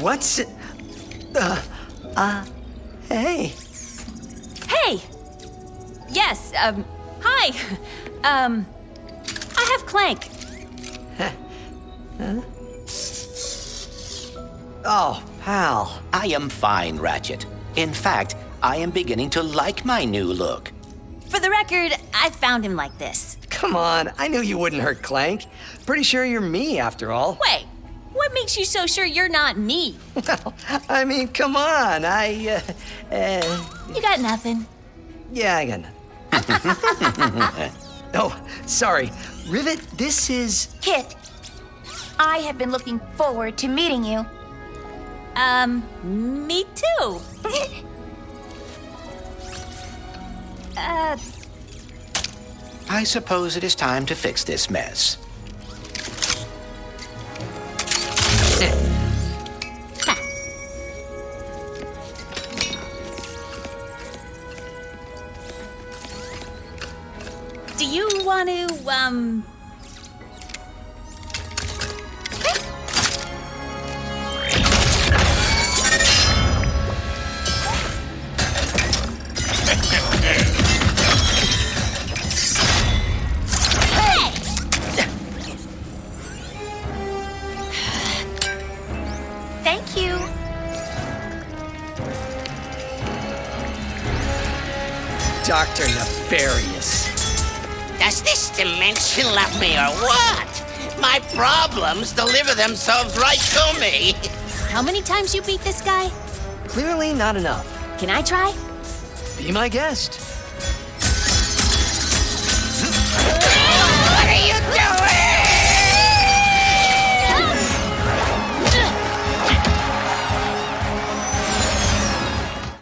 What's it? Hey. Hey! Yes, hi. I have Clank. Huh? Oh, pal. I am fine, Ratchet. In fact, I am beginning to like my new look. For the record, I found him like this. Come on, I knew you wouldn't hurt Clank. Pretty sure you're me, after all. Wait, what makes you so sure you're not me? Well, I mean, come on, You got nothing. Yeah, I got nothing. Oh, sorry. Rivet, this is... Kit, I have been looking forward to meeting you. Me too. I suppose it is time to fix this mess. Do you want to, Thank you. Dr. Nefarious. Does this dimension love me or what? My problems deliver themselves right to me. How many times you beat this guy? Clearly not enough. Can I try? Be my guest.